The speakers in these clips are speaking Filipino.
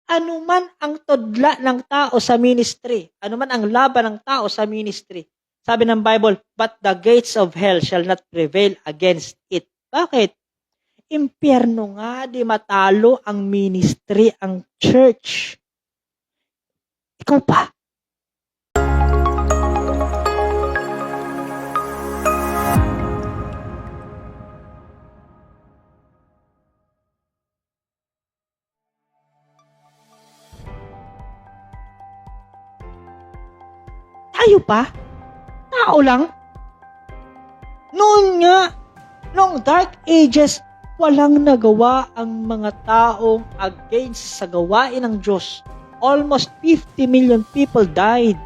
anuman ang tudla ng tao sa ministry, anuman ang laban ng tao sa ministry, sabi ng Bible, but the gates of hell shall not prevail against it. Bakit? Impyerno nga, di matalo ang ministry, ang church. Ikaw pa. Tayo pa? Tao lang? Noon nga, noong Dark Ages, walang nagawa ang mga taong against sa gawain ng Diyos. Almost 50 million people died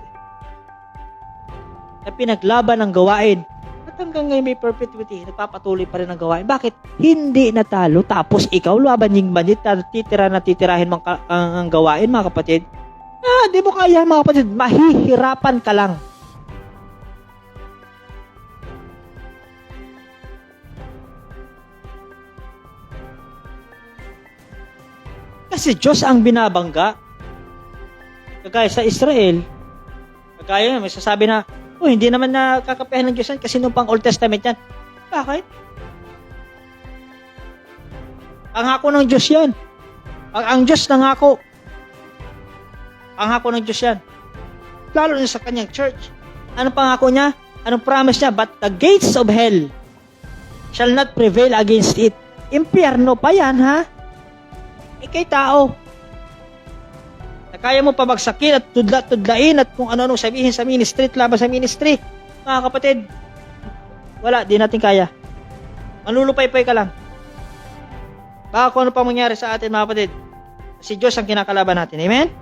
na pinaglaban ng gawain. At hanggang ngayon may perpetuity, nagpapatuloy pa rin ang gawain. Bakit? Hindi natalo. Tapos ikaw, laban yung bandit, titirahin mo ang gawain, mga kapatid. Di mo kaya, mga kapatid. Mahihirapan ka lang. Kasi Diyos ang binabangga. Kagaya sa Israel, kagaya may sasabi na, hindi naman nakakapihan ng Diyos yan kasi nung pang Old Testament yan. Bakit? Pangako ng Diyos yan. Ang Diyos nangako. Pangako ng Diyos yan. Lalo na sa kanyang church. Anong pangako niya? Anong promise niya? But the gates of hell shall not prevail against it. Impyerno pa yan, ha? Ikay tao. Na kaya mo pabagsakin at tudlain at kung ano-ano sabihin sa ministry at laban sa ministry. Mga kapatid, wala, di natin kaya. Manlulupay-pay ka lang. Baka kung ano pa mangyari sa atin, mga kapatid. Si Diyos ang kinakalaban natin. Amen?